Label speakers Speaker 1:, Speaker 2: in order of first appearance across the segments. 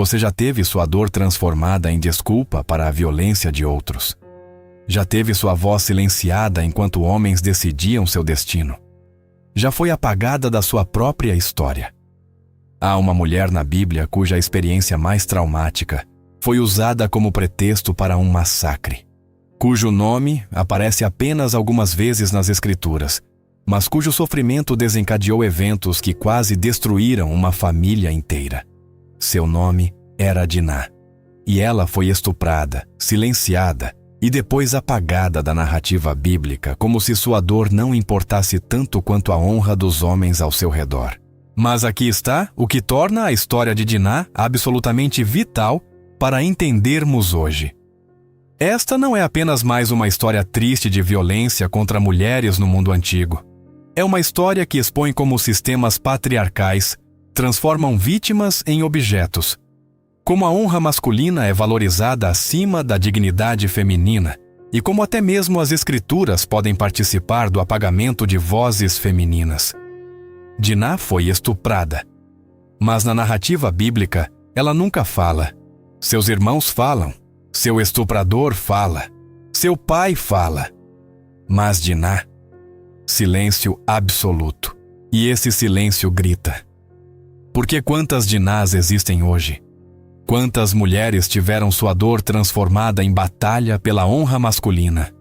Speaker 1: Você já teve sua dor transformada em desculpa para a violência de outros. Já teve sua voz silenciada enquanto homens decidiam seu destino. Já foi apagada da sua própria história. Há uma mulher na Bíblia cuja experiência mais traumática foi usada como pretexto para um massacre, cujo nome aparece apenas algumas vezes nas Escrituras, mas cujo sofrimento desencadeou eventos que quase destruíram uma família inteira. Seu nome era Diná, e ela foi estuprada, silenciada e depois apagada da narrativa bíblica, como se sua dor não importasse tanto quanto a honra dos homens ao seu redor. Mas aqui está o que torna a história de Diná absolutamente vital para entendermos hoje. Esta não é apenas mais uma história triste de violência contra mulheres no mundo antigo. É uma história que expõe como sistemas patriarcais transformam vítimas em objetos, como a honra masculina é valorizada acima da dignidade feminina e como até mesmo as escrituras podem participar do apagamento de vozes femininas. Diná foi estuprada, mas na narrativa bíblica ela nunca fala. Seus irmãos falam, seu estuprador fala, seu pai fala. Mas Diná, silêncio absoluto. E esse silêncio grita. Porque quantas Dinás existem hoje? Quantas mulheres tiveram sua dor transformada em batalha pela honra masculina?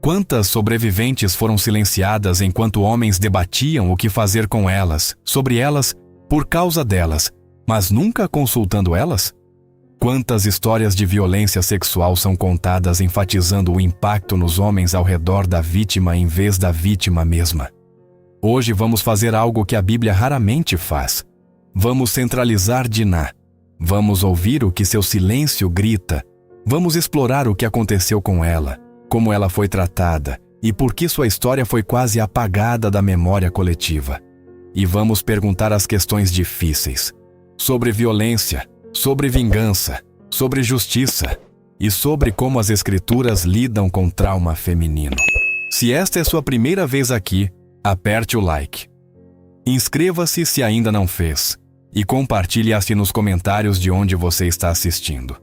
Speaker 1: Quantas sobreviventes foram silenciadas enquanto homens debatiam o que fazer com elas, sobre elas, por causa delas, mas nunca consultando elas? Quantas histórias de violência sexual são contadas enfatizando o impacto nos homens ao redor da vítima em vez da vítima mesma? Hoje vamos fazer algo que a Bíblia raramente faz. Vamos centralizar Diná. Vamos ouvir o que seu silêncio grita. Vamos explorar o que aconteceu com ela, como ela foi tratada e por que sua história foi quase apagada da memória coletiva. E vamos perguntar as questões difíceis sobre violência, sobre vingança, sobre justiça e sobre como as Escrituras lidam com trauma feminino. Se esta é sua primeira vez aqui, aperte o like. Inscreva-se se ainda não fez e compartilhe-se nos comentários de onde você está assistindo.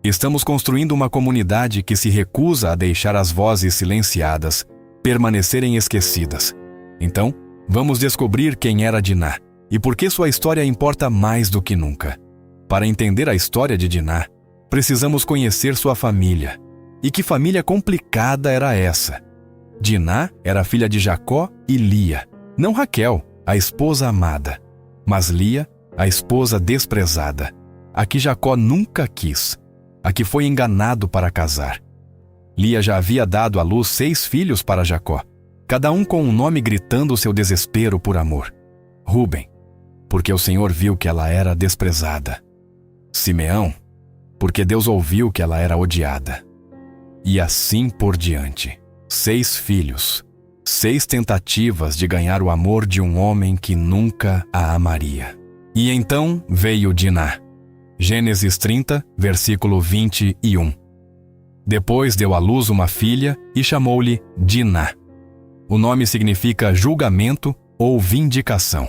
Speaker 1: Estamos construindo uma comunidade que se recusa a deixar as vozes silenciadas permanecerem esquecidas. Então, vamos descobrir quem era Diná e por que sua história importa mais do que nunca. Para entender a história de Diná, precisamos conhecer sua família. E que família complicada era essa? Diná era filha de Jacó e Lia, não Raquel, a esposa amada, mas Lia, a esposa desprezada, a que Jacó nunca quis, a que foi enganado para casar. Lia já havia dado à luz 6 filhos para Jacó, cada um com um nome gritando seu desespero por amor. Rúben, porque o Senhor viu que ela era desprezada. Simeão, porque Deus ouviu que ela era odiada. E assim por diante. 6 filhos, 6 tentativas de ganhar o amor de um homem que nunca a amaria. E então veio Diná. Gênesis 30, versículo 21. Depois deu à luz uma filha e chamou-lhe Diná. O nome significa julgamento ou vindicação.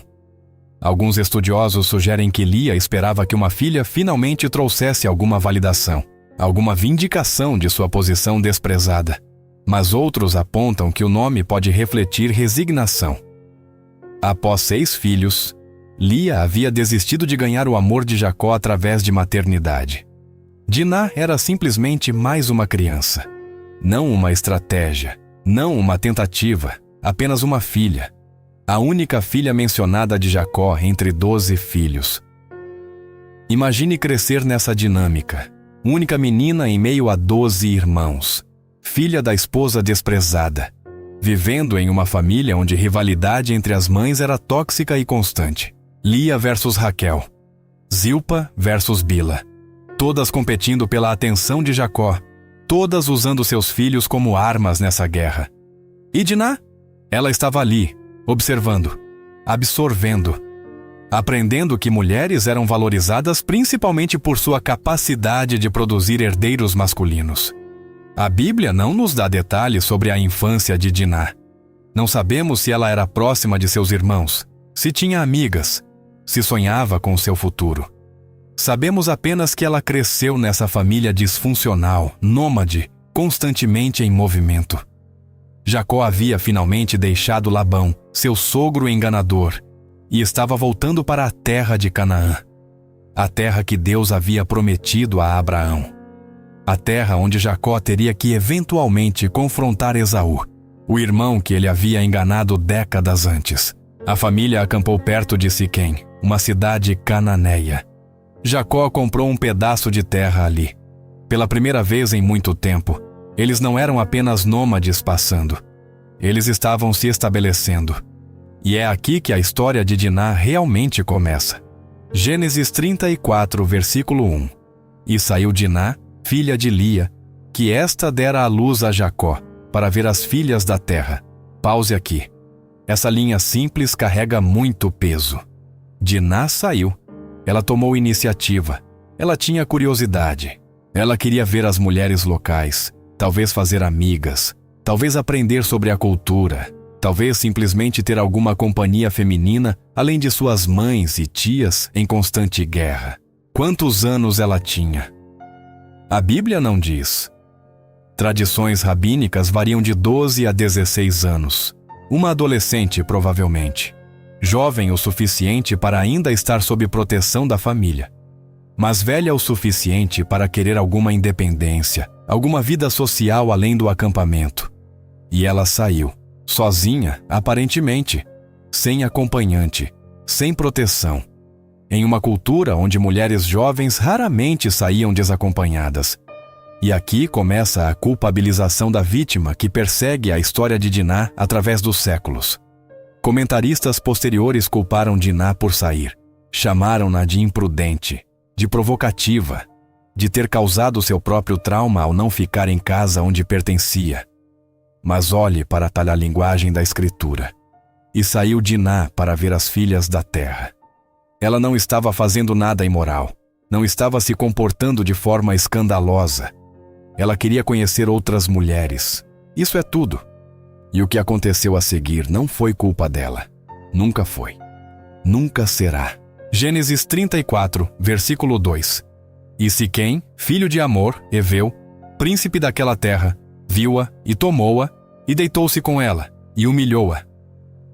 Speaker 1: Alguns estudiosos sugerem que Lia esperava que uma filha finalmente trouxesse alguma validação, alguma vindicação de sua posição desprezada. Mas outros apontam que o nome pode refletir resignação. Após 6 filhos, Lia havia desistido de ganhar o amor de Jacó através de maternidade. Diná era simplesmente mais uma criança. Não uma estratégia, não uma tentativa, apenas uma filha. A única filha mencionada de Jacó entre 12 filhos. Imagine crescer nessa dinâmica. Única menina em meio a 12 irmãos. Filha da esposa desprezada. Vivendo em uma família onde rivalidade entre as mães era tóxica e constante. Lia versus Raquel. Zilpa versus Bila. Todas competindo pela atenção de Jacó. Todas usando seus filhos como armas nessa guerra. E Diná? Ela estava ali, observando, absorvendo, aprendendo que mulheres eram valorizadas principalmente por sua capacidade de produzir herdeiros masculinos. A Bíblia não nos dá detalhes sobre a infância de Diná. Não sabemos se ela era próxima de seus irmãos, se tinha amigas, se sonhava com seu futuro. Sabemos apenas que ela cresceu nessa família disfuncional, nômade, constantemente em movimento. Jacó havia finalmente deixado Labão, seu sogro enganador, e estava voltando para a terra de Canaã, a terra que Deus havia prometido a Abraão. A terra onde Jacó teria que eventualmente confrontar Esaú, o irmão que ele havia enganado décadas antes. A família acampou perto de Siquém, uma cidade cananeia. Jacó comprou um pedaço de terra ali. Pela primeira vez em muito tempo, eles não eram apenas nômades passando. Eles estavam se estabelecendo. E é aqui que a história de Diná realmente começa. Gênesis 34, versículo 1. E saiu Diná, filha de Lia, que esta dera à luz a Jacó, para ver as filhas da terra. Pause aqui. Essa linha simples carrega muito peso. Diná saiu. Ela tomou iniciativa. Ela tinha curiosidade. Ela queria ver as mulheres locais, talvez fazer amigas, talvez aprender sobre a cultura, talvez simplesmente ter alguma companhia feminina, além de suas mães e tias em constante guerra. Quantos anos ela tinha? A Bíblia não diz. Tradições rabínicas variam de 12 a 16 anos. Uma adolescente, provavelmente. Jovem o suficiente para ainda estar sob proteção da família, mas velha o suficiente para querer alguma independência, alguma vida social além do acampamento. E ela saiu, sozinha, aparentemente, sem acompanhante, sem proteção, em uma cultura onde mulheres jovens raramente saíam desacompanhadas. E aqui começa a culpabilização da vítima que persegue a história de Diná através dos séculos. Comentaristas posteriores culparam Diná por sair. Chamaram-na de imprudente, de provocativa, de ter causado seu próprio trauma ao não ficar em casa onde pertencia. Mas olhe para a talha-linguagem da Escritura. E saiu Diná para ver as filhas da terra. Ela não estava fazendo nada imoral, não estava se comportando de forma escandalosa. Ela queria conhecer outras mulheres. Isso é tudo. E o que aconteceu a seguir não foi culpa dela. Nunca foi. Nunca será. Gênesis 34, versículo 2. E Siquém, filho de Amor, Eveu, príncipe daquela terra, viu-a e tomou-a, e deitou-se com ela, e humilhou-a.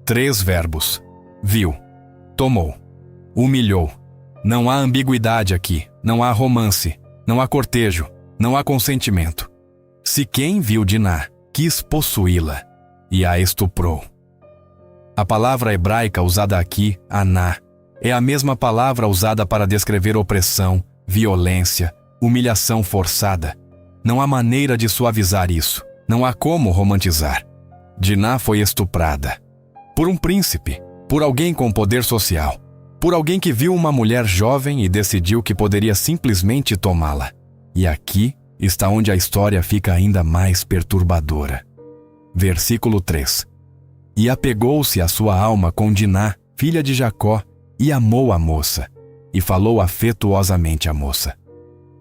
Speaker 1: 3 verbos. Viu, tomou, humilhou. Não há ambiguidade aqui, não há romance, não há cortejo, não há consentimento. Siquém viu Diná, quis possuí-la, e a estuprou. A palavra hebraica usada aqui, aná, é a mesma palavra usada para descrever opressão, violência, humilhação forçada. Não há maneira de suavizar isso. Não há como romantizar. Diná foi estuprada. Por um príncipe, por alguém com poder social, por alguém que viu uma mulher jovem e decidiu que poderia simplesmente tomá-la. E aqui está onde a história fica ainda mais perturbadora. Versículo 3. E apegou-se a sua alma com Diná, filha de Jacó, e amou a moça, e falou afetuosamente à moça.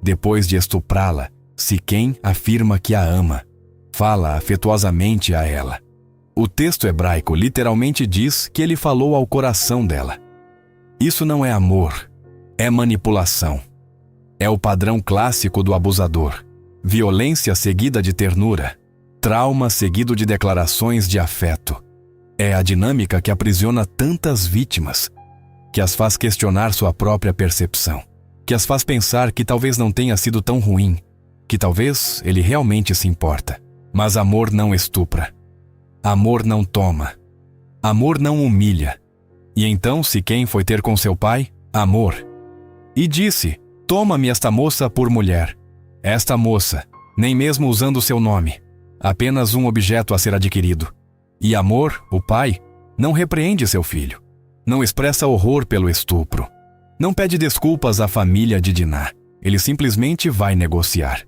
Speaker 1: Depois de estuprá-la, Siquém afirma que a ama, fala afetuosamente a ela. O texto hebraico literalmente diz que ele falou ao coração dela. Isso não é amor, é manipulação. É o padrão clássico do abusador. Violência seguida de ternura, trauma seguido de declarações de afeto. É a dinâmica que aprisiona tantas vítimas, que as faz questionar sua própria percepção, que as faz pensar que talvez não tenha sido tão ruim, que talvez ele realmente se importa. Mas amor não estupra. Amor não toma. Amor não humilha. E então Siquém foi ter com seu pai, Amor, e disse: toma-me esta moça por mulher. Esta moça, nem mesmo usando seu nome, apenas um objeto a ser adquirido. E Amor, o pai, não repreende seu filho. Não expressa horror pelo estupro. Não pede desculpas à família de Diná. Ele simplesmente vai negociar.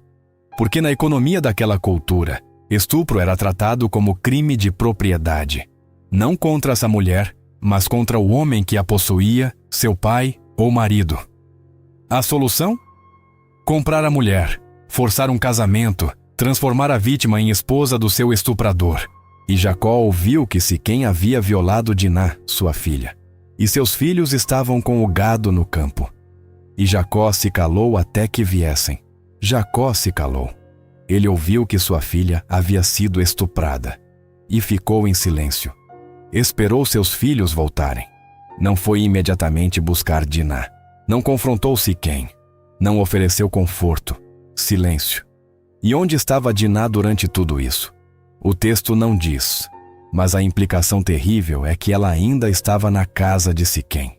Speaker 1: Porque na economia daquela cultura, estupro era tratado como crime de propriedade. Não contra essa mulher, mas contra o homem que a possuía, seu pai ou marido. A solução? Comprar a mulher, forçar um casamento, transformar a vítima em esposa do seu estuprador. E Jacó ouviu que Siquém havia violado Diná, sua filha, e seus filhos estavam com o gado no campo. e Jacó se calou até que viessem. Jacó se calou. Ele ouviu que sua filha havia sido estuprada e ficou em silêncio. Esperou seus filhos voltarem. Não foi imediatamente buscar Diná. Não confrontou Siquém. Não ofereceu conforto. Silêncio. E onde estava Diná durante tudo isso? O texto não diz, mas a implicação terrível é que ela ainda estava na casa de Siquém,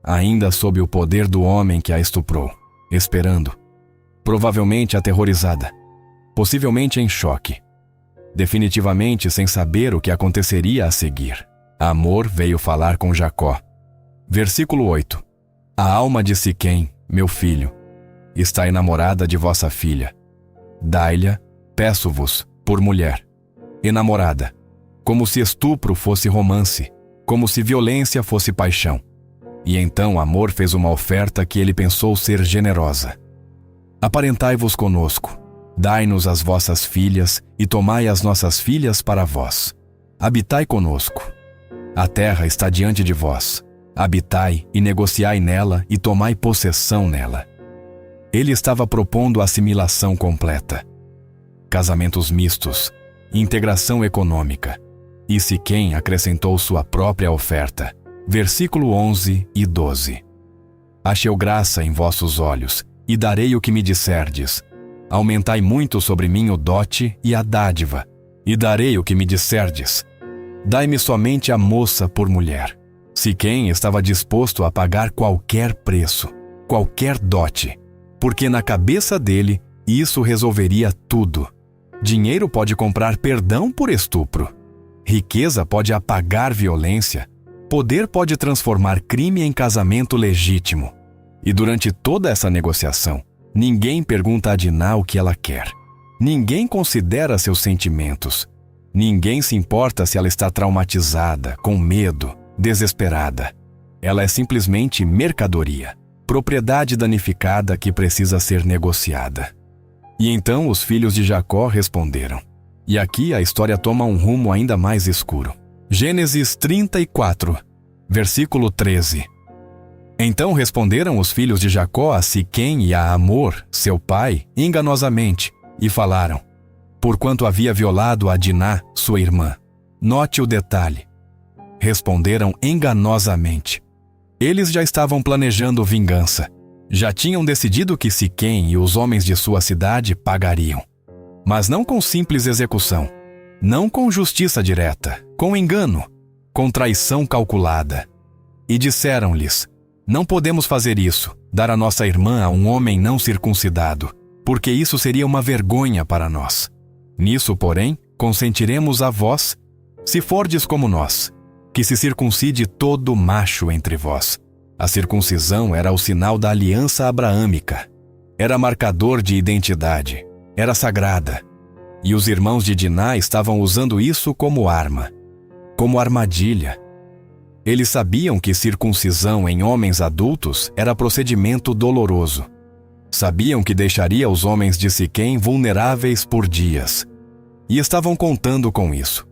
Speaker 1: ainda sob o poder do homem que a estuprou, esperando, provavelmente aterrorizada, possivelmente em choque, definitivamente sem saber o que aconteceria a seguir. Hamor veio falar com Jacó. Versículo 8. A alma de Siquém, meu filho, está enamorada de vossa filha. Dai-lhe, peço-vos, por mulher, enamorada, como se estupro fosse romance, como se violência fosse paixão. E então Hamor fez uma oferta que ele pensou ser generosa. Aparentai-vos conosco, dai-nos as vossas filhas e tomai as nossas filhas para vós. Habitai conosco. A terra está diante de vós. Habitai e negociai nela e tomai possessão nela. Ele estava propondo assimilação completa, casamentos mistos, integração econômica. E Siquém acrescentou sua própria oferta. Versículo 11 e 12. Achei graça em vossos olhos, e darei o que me disserdes. Aumentai muito sobre mim o dote e a dádiva, e darei o que me disserdes. Dai-me somente a moça por mulher. Siquém estava disposto a pagar qualquer preço, qualquer dote, porque na cabeça dele isso resolveria tudo. Dinheiro pode comprar perdão por estupro. Riqueza pode apagar violência. Poder pode transformar crime em casamento legítimo. E durante toda essa negociação, ninguém pergunta a Diná o que ela quer. Ninguém considera seus sentimentos. Ninguém se importa se ela está traumatizada, com medo, desesperada. Ela é simplesmente mercadoria, propriedade danificada que precisa ser negociada. E então os filhos de Jacó responderam. E aqui a história toma um rumo ainda mais escuro. Gênesis 34, versículo 13. Então responderam os filhos de Jacó a Siquém e a Hamor, seu pai, enganosamente, e falaram, porquanto havia violado a Diná, sua irmã. Note o detalhe. Responderam enganosamente. Eles já estavam planejando vingança. Já tinham decidido que Siquém e os homens de sua cidade pagariam. Mas não com simples execução. Não com justiça direta, com engano, com traição calculada. E disseram-lhes, não podemos fazer isso, dar a nossa irmã a um homem não circuncidado, porque isso seria uma vergonha para nós. Nisso, porém, consentiremos a vós, se fordes como nós, que se circuncide todo macho entre vós. A circuncisão era o sinal da aliança abraâmica. Era marcador de identidade. Era sagrada. E os irmãos de Diná estavam usando isso como arma, como armadilha. Eles sabiam que circuncisão em homens adultos era procedimento doloroso. Sabiam que deixaria os homens de Siquém vulneráveis por dias. E estavam contando com isso.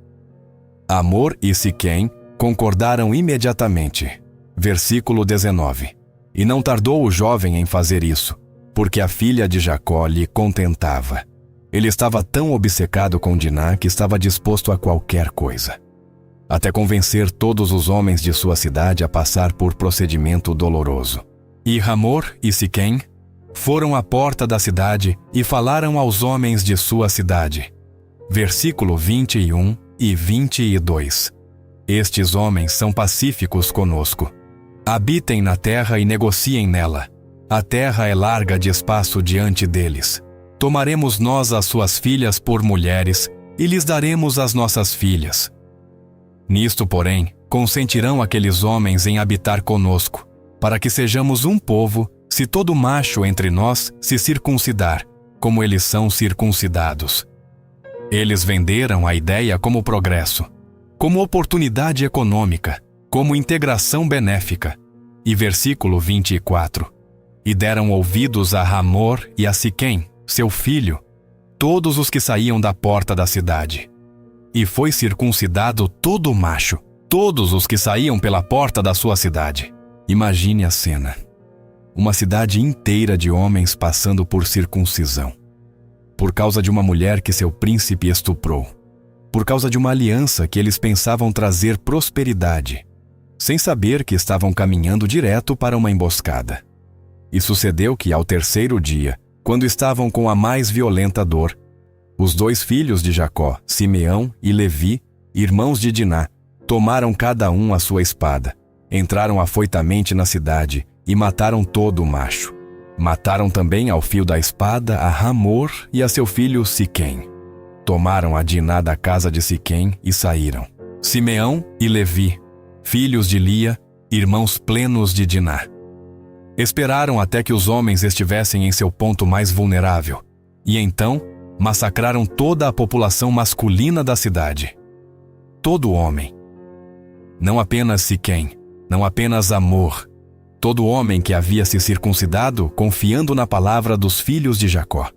Speaker 1: Hamor e Siquém concordaram imediatamente. Versículo 19. E não tardou o jovem em fazer isso, porque a filha de Jacó lhe contentava. Ele estava tão obcecado com Diná que estava disposto a qualquer coisa, até convencer todos os homens de sua cidade a passar por procedimento doloroso. E Hamor e Siquém foram à porta da cidade e falaram aos homens de sua cidade. Versículo 21 e 22. Estes homens são pacíficos conosco. Habitem na terra e negociem nela. A terra é larga de espaço diante deles. Tomaremos nós as suas filhas por mulheres e lhes daremos as nossas filhas. Nisto, porém, consentirão aqueles homens em habitar conosco, para que sejamos um povo, se todo macho entre nós se circuncidar, como eles são circuncidados. Eles venderam a ideia como progresso, como oportunidade econômica, como integração benéfica. E versículo 24. E deram ouvidos a Hamor e a Siquém, seu filho, todos os que saíam da porta da cidade. E foi circuncidado todo macho, todos os que saíam pela porta da sua cidade. Imagine a cena. uma cidade inteira de homens passando por circuncisão. Por causa de uma mulher que seu príncipe estuprou. Por causa de uma aliança que eles pensavam trazer prosperidade, sem saber que estavam caminhando direto para uma emboscada. E sucedeu que, ao terceiro dia, quando estavam com a mais violenta dor, os 2 filhos de Jacó, Simeão e Levi, irmãos de Diná, tomaram cada um a sua espada, entraram afoitamente na cidade e mataram todo o macho. Mataram também ao fio da espada a Hamor e a seu filho Siquém. Tomaram a Diná da casa de Siquém e saíram. Simeão e Levi, filhos de Lia, irmãos plenos de Diná. Esperaram até que os homens estivessem em seu ponto mais vulnerável, e então massacraram toda a população masculina da cidade. Todo homem. Não apenas Siquém, não apenas Hamor. Todo homem que havia se circuncidado, confiando na palavra dos filhos de Jacó.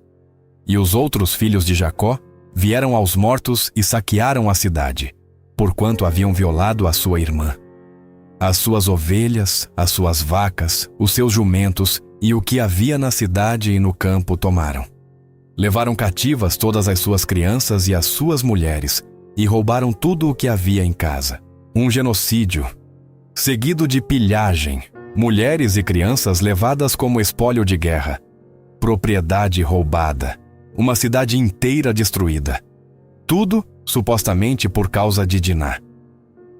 Speaker 1: E os outros filhos de Jacó vieram aos mortos e saquearam a cidade, porquanto haviam violado a sua irmã. As suas ovelhas, as suas vacas, os seus jumentos e o que havia na cidade e no campo tomaram. Levaram cativas todas as suas crianças e as suas mulheres, e roubaram tudo o que havia em casa. Um genocídio, seguido de pilhagem, mulheres e crianças levadas como espólio de guerra, propriedade roubada, uma cidade inteira destruída. Tudo, supostamente por causa de Diná.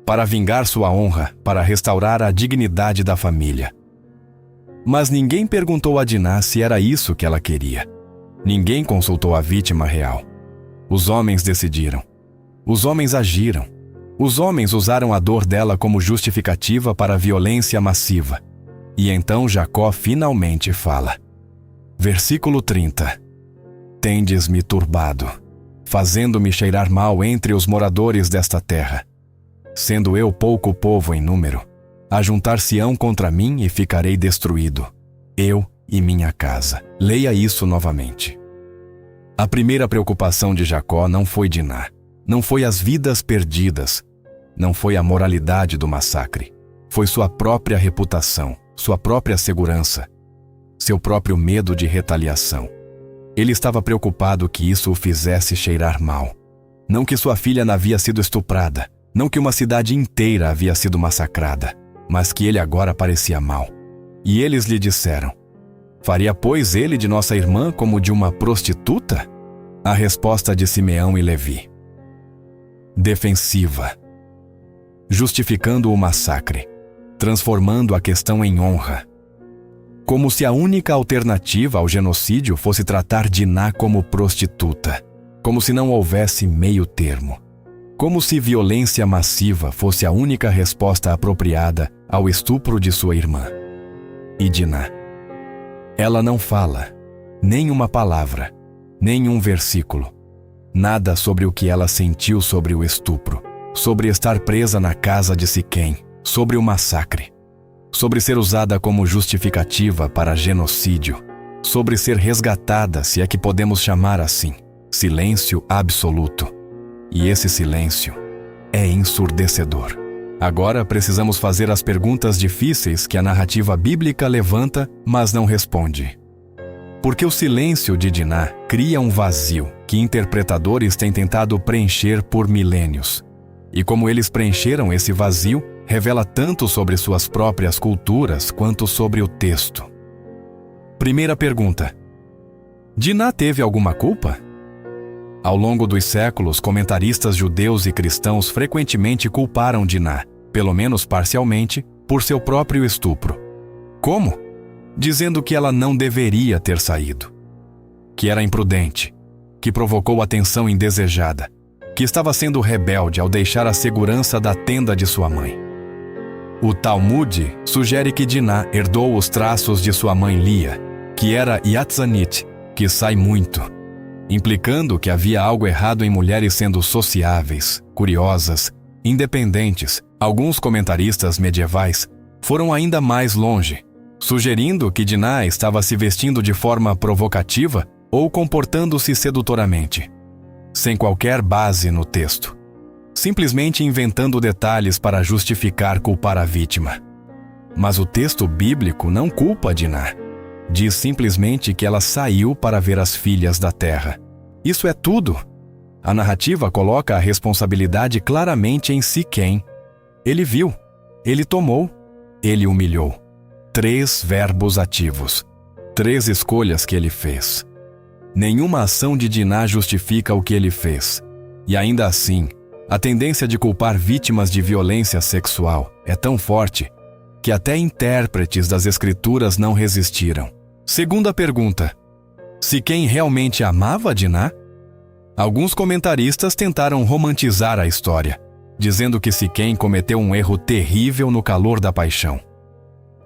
Speaker 1: Para vingar sua honra, para restaurar a dignidade da família. Mas ninguém perguntou a Diná se era isso que ela queria. Ninguém consultou a vítima real. Os homens decidiram. Os homens agiram. Os homens usaram a dor dela como justificativa para a violência massiva. E então Jacó finalmente fala. Versículo 30. Tendes-me turbado, fazendo-me cheirar mal entre os moradores desta terra. Sendo eu pouco povo em número, ajuntar-se-ão contra mim e ficarei destruído, eu e minha casa. Leia isso novamente. A primeira preocupação de Jacó não foi Diná, não foi as vidas perdidas, não foi a moralidade do massacre, foi sua própria reputação, sua própria segurança, seu próprio medo de retaliação. Ele estava preocupado que isso o fizesse cheirar mal. Não que sua filha havia sido estuprada, não que uma cidade inteira havia sido massacrada, mas que ele agora parecia mal. E eles lhe disseram, faria, pois, ele de nossa irmã como de uma prostituta? A resposta de Simeão e Levi. Defensiva. Justificando o massacre, transformando a questão em honra. Como se a única alternativa ao genocídio fosse tratar Diná como prostituta. Como se não houvesse meio termo. Como se violência massiva fosse a única resposta apropriada ao estupro de sua irmã. E Diná. Ela não fala, nem uma palavra, nem um versículo. Nada sobre o que ela sentiu sobre o estupro, sobre estar presa na casa de Siquém, sobre o massacre, sobre ser usada como justificativa para genocídio, sobre ser resgatada, se é que podemos chamar assim. Silêncio absoluto. E esse silêncio é ensurdecedor. Agora precisamos fazer as perguntas difíceis que a narrativa bíblica levanta, mas não responde. Porque o silêncio de Diná cria um vazio que interpretadores têm tentado preencher por milênios. E como eles preencheram esse vazio, revela tanto sobre suas próprias culturas quanto sobre o texto. Primeira pergunta. Diná teve alguma culpa? Ao longo dos séculos, comentaristas judeus e cristãos frequentemente culparam Diná, pelo menos parcialmente, por seu próprio estupro. Como? Dizendo que ela não deveria ter saído, que era imprudente, que provocou a tensão indesejada, que estava sendo rebelde ao deixar a segurança da tenda de sua mãe. O Talmud sugere que Diná herdou os traços de sua mãe Lia, que era Yatzanit, que sai muito, implicando que havia algo errado em mulheres sendo sociáveis, curiosas, independentes. Alguns comentaristas medievais foram ainda mais longe, sugerindo que Diná estava se vestindo de forma provocativa ou comportando-se sedutoramente, sem qualquer base no texto, simplesmente inventando detalhes para justificar culpar a vítima. Mas o texto bíblico não culpa Diná. Diz simplesmente que ela saiu para ver as filhas da terra. Isso é tudo. A narrativa coloca a responsabilidade claramente em Siquém. Ele viu, ele tomou, ele humilhou. 3 verbos ativos. 3 escolhas que ele fez. Nenhuma ação de Diná justifica o que ele fez. E ainda assim, a tendência de culpar vítimas de violência sexual é tão forte que até intérpretes das Escrituras não resistiram. Segunda pergunta: Siquém realmente amava Diná? Alguns comentaristas tentaram romantizar a história, dizendo que Siquém cometeu um erro terrível no calor da paixão.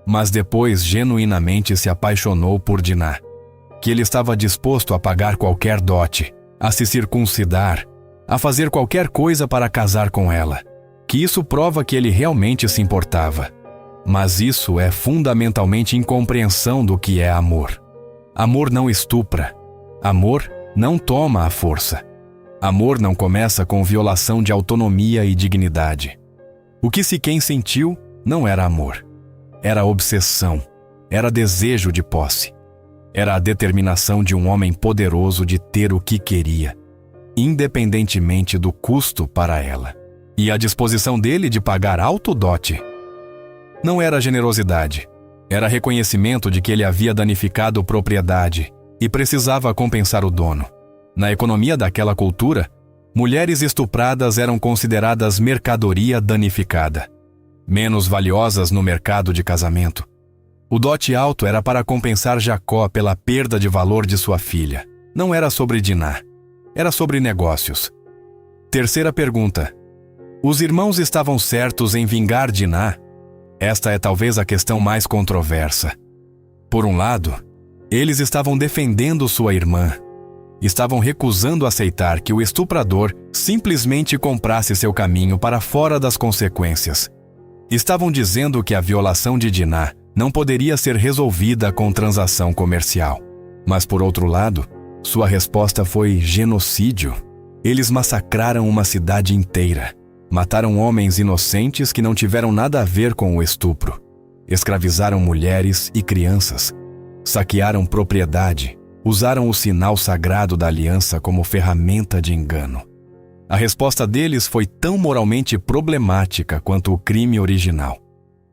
Speaker 1: Mas depois genuinamente se apaixonou por Diná, que ele estava disposto a pagar qualquer dote, a se circuncidar, a fazer qualquer coisa para casar com ela, que isso prova que ele realmente se importava. Mas isso é fundamentalmente incompreensão do que é amor. Amor não estupra. Amor não toma à força. Amor não começa com violação de autonomia e dignidade. O que Siquém sentiu não era amor. Era obsessão. Era desejo de posse. Era a determinação de um homem poderoso de ter o que queria, independentemente do custo para ela. E a disposição dele de pagar alto dote. Não era generosidade. Era reconhecimento de que ele havia danificado propriedade e precisava compensar o dono. Na economia daquela cultura, mulheres estupradas eram consideradas mercadoria danificada, menos valiosas no mercado de casamento. O dote alto era para compensar Jacó pela perda de valor de sua filha. Não era sobre Diná. Era sobre negócios. Terceira pergunta: os irmãos estavam certos em vingar Diná? Esta é talvez a questão mais controversa. Por um lado, eles estavam defendendo sua irmã. Estavam recusando aceitar que o estuprador simplesmente comprasse seu caminho para fora das consequências. Estavam dizendo que a violação de Diná não poderia ser resolvida com transação comercial. Mas, por outro lado, sua resposta foi genocídio. Eles massacraram uma cidade inteira. Mataram homens inocentes que não tiveram nada a ver com o estupro. Escravizaram mulheres e crianças. Saquearam propriedade. Usaram o sinal sagrado da aliança como ferramenta de engano. A resposta deles foi tão moralmente problemática quanto o crime original.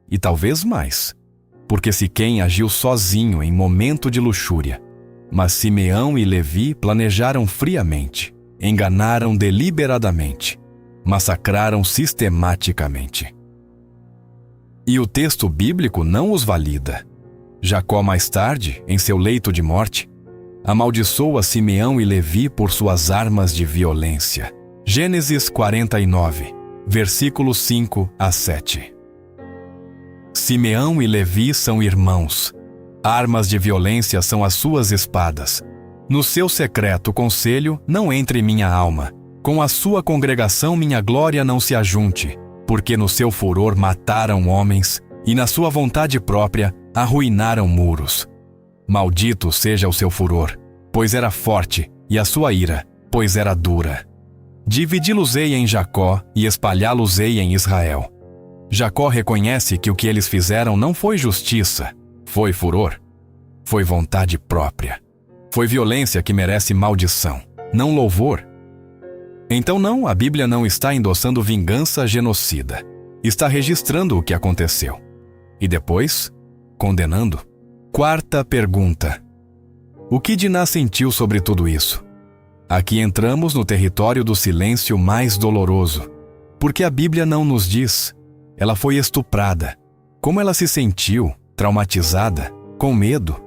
Speaker 1: E talvez mais, porque Siquém agiu sozinho em momento de luxúria. Mas Simeão e Levi planejaram friamente, enganaram deliberadamente, massacraram sistematicamente. E o texto bíblico não os valida. Jacó, mais tarde, em seu leito de morte, amaldiçoa Simeão e Levi por suas armas de violência. Gênesis 49, versículos 5 a 7. Simeão e Levi são irmãos. Armas de violência são as suas espadas. No seu secreto conselho não entre minha alma. Com a sua congregação minha glória não se ajunte, porque no seu furor mataram homens e na sua vontade própria arruinaram muros. Maldito seja o seu furor, pois era forte, e a sua ira, pois era dura. Dividi-los-ei em Jacó e espalhá-los-ei em Israel. Jacó reconhece que o que eles fizeram não foi justiça, foi furor, foi vontade própria. Foi violência que merece maldição, não louvor. Então não, a Bíblia não está endossando vingança genocida. Está registrando o que aconteceu. E depois, condenando. Quarta pergunta: o que Diná sentiu sobre tudo isso? Aqui entramos no território do silêncio mais doloroso, porque a Bíblia não nos diz. Ela foi estuprada. Como ela se sentiu? Traumatizada? Com medo?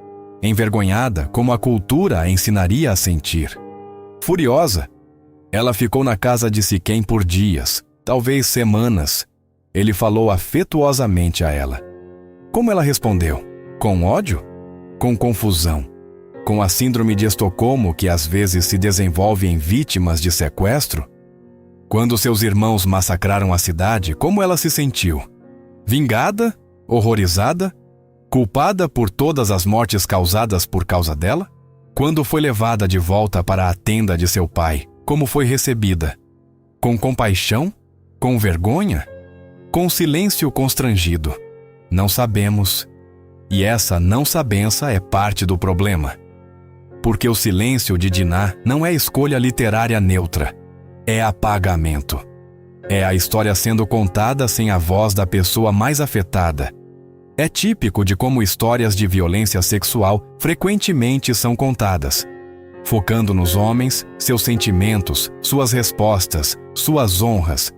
Speaker 1: Envergonhada, como a cultura a ensinaria a sentir? Furiosa? Ela ficou na casa de Siquém por dias, talvez semanas. Ele falou afetuosamente a ela. Como ela respondeu? Com ódio? Com confusão? Com a síndrome de Estocolmo que às vezes se desenvolve em vítimas de sequestro? Quando seus irmãos massacraram a cidade, como ela se sentiu? Vingada? Horrorizada? Culpada por todas as mortes causadas por causa dela? Quando foi levada de volta para a tenda de seu pai, como foi recebida? Com compaixão? Com vergonha? Com silêncio constrangido? Não sabemos, e essa não sabença é parte do problema. Porque o silêncio de Diná não é escolha literária neutra, é apagamento. É a história sendo contada sem a voz da pessoa mais afetada. É típico de como histórias de violência sexual frequentemente são contadas, focando nos homens, seus sentimentos, suas respostas, suas honras,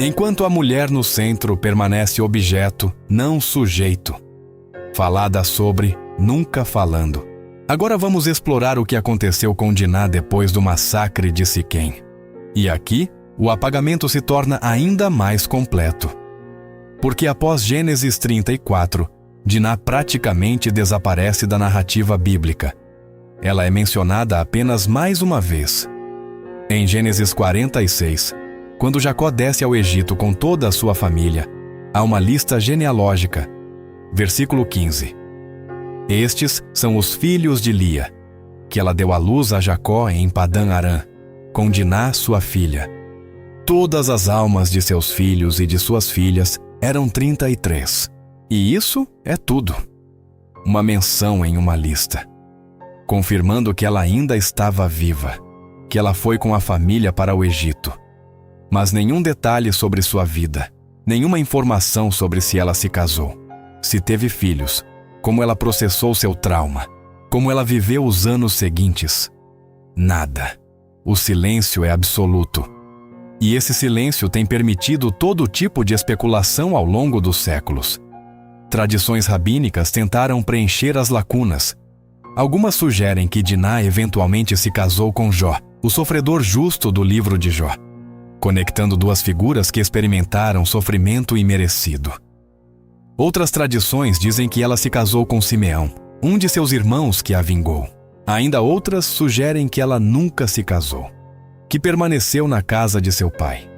Speaker 1: enquanto a mulher no centro permanece objeto, não sujeito. Falada sobre, nunca falando. Agora vamos explorar o que aconteceu com Diná depois do massacre de Siquém. E aqui, o apagamento se torna ainda mais completo. Porque após Gênesis 34, Diná praticamente desaparece da narrativa bíblica. Ela é mencionada apenas mais uma vez. Em Gênesis 46, quando Jacó desce ao Egito com toda a sua família, há uma lista genealógica. Versículo 15. Estes são os filhos de Lia, que ela deu à luz a Jacó em Padã-Arã, com Diná, sua filha. Todas as almas de seus filhos e de suas filhas eram 33. E isso é tudo. Uma menção em uma lista, confirmando que ela ainda estava viva, que ela foi com a família para o Egito. Mas nenhum detalhe sobre sua vida, nenhuma informação sobre se ela se casou, se teve filhos, como ela processou seu trauma, como ela viveu os anos seguintes. Nada. O silêncio é absoluto. E esse silêncio tem permitido todo tipo de especulação ao longo dos séculos. Tradições rabínicas tentaram preencher as lacunas. Algumas sugerem que Diná eventualmente se casou com Jó, o sofredor justo do livro de Jó, conectando duas figuras que experimentaram sofrimento imerecido. Outras tradições dizem que ela se casou com Simeão, um de seus irmãos que a vingou. Ainda outras sugerem que ela nunca se casou, que permaneceu na casa de seu pai,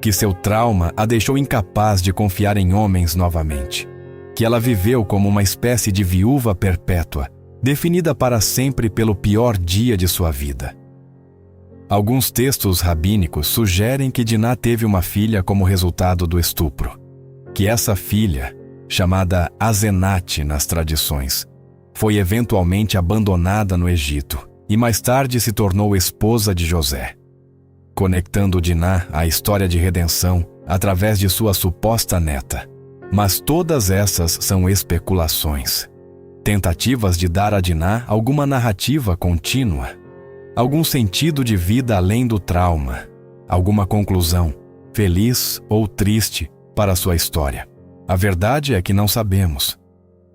Speaker 1: que seu trauma a deixou incapaz de confiar em homens novamente, que ela viveu como uma espécie de viúva perpétua, definida para sempre pelo pior dia de sua vida. Alguns textos rabínicos sugerem que Diná teve uma filha como resultado do estupro, que essa filha, chamada Azenate nas tradições, foi eventualmente abandonada no Egito e mais tarde se tornou esposa de José, conectando Diná à história de redenção através de sua suposta neta. Mas todas essas são especulações, tentativas de dar a Diná alguma narrativa contínua, algum sentido de vida além do trauma, alguma conclusão, feliz ou triste, para sua história. A verdade é que não sabemos.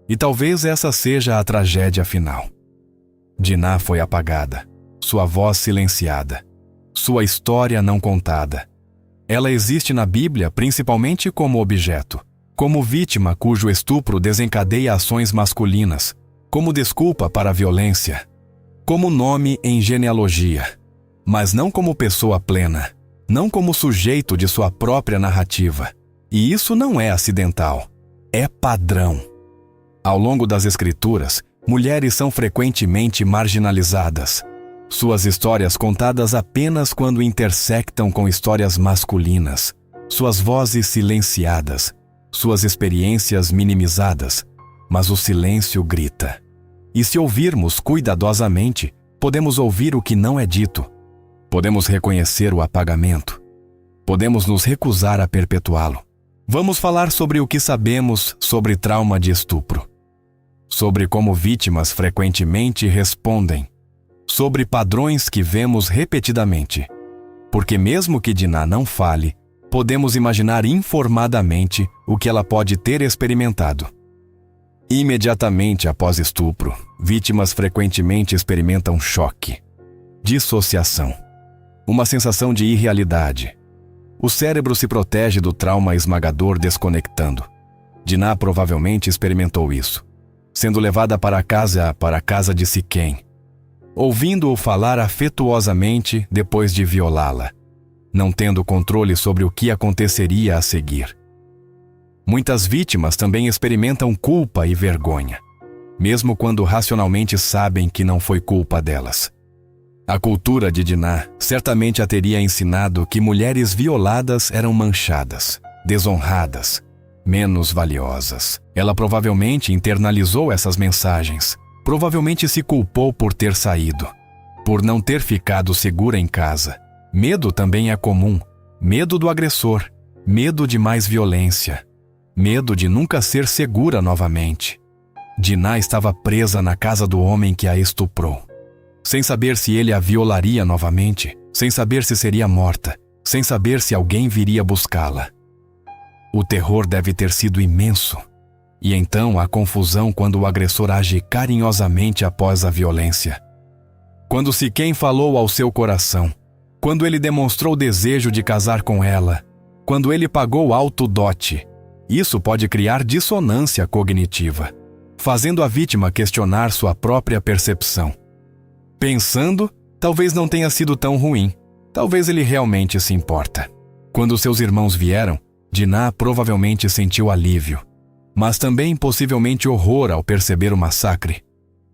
Speaker 1: E talvez essa seja a tragédia final. Diná foi apagada, sua voz silenciada, sua história não contada. Ela existe na Bíblia principalmente como objeto, como vítima cujo estupro desencadeia ações masculinas, como desculpa para a violência, como nome em genealogia, mas não como pessoa plena, não como sujeito de sua própria narrativa. E isso não é acidental, é padrão. Ao longo das Escrituras, mulheres são frequentemente marginalizadas. Suas histórias contadas apenas quando intersectam com histórias masculinas, suas vozes silenciadas, suas experiências minimizadas, mas o silêncio grita. E se ouvirmos cuidadosamente, podemos ouvir o que não é dito. Podemos reconhecer o apagamento. Podemos nos recusar a perpetuá-lo. Vamos falar sobre o que sabemos sobre trauma de estupro, sobre como vítimas frequentemente respondem, sobre padrões que vemos repetidamente. Porque mesmo que Diná não fale, podemos imaginar informadamente o que ela pode ter experimentado. Imediatamente após estupro, vítimas frequentemente experimentam choque, dissociação, uma sensação de irrealidade. O cérebro se protege do trauma esmagador desconectando. Diná provavelmente experimentou isso, sendo levada para a casa de Siquém, ouvindo-o falar afetuosamente depois de violá-la, não tendo controle sobre o que aconteceria a seguir. Muitas vítimas também experimentam culpa e vergonha, mesmo quando racionalmente sabem que não foi culpa delas. A cultura de Diná certamente a teria ensinado que mulheres violadas eram manchadas, desonradas, menos valiosas. Ela provavelmente internalizou essas mensagens. Provavelmente se culpou por ter saído, por não ter ficado segura em casa. Medo também é comum. Medo do agressor, medo de mais violência, medo de nunca ser segura novamente. Diná estava presa na casa do homem que a estuprou, sem saber se ele a violaria novamente, sem saber se seria morta, sem saber se alguém viria buscá-la. O terror deve ter sido imenso. E então a confusão quando o agressor age carinhosamente após a violência. Quando Siquém falou ao seu coração, quando ele demonstrou desejo de casar com ela, quando ele pagou alto dote, isso pode criar dissonância cognitiva, fazendo a vítima questionar sua própria percepção. Pensando, talvez não tenha sido tão ruim, talvez ele realmente se importa. Quando seus irmãos vieram, Diná provavelmente sentiu alívio, mas também possivelmente horror ao perceber o massacre,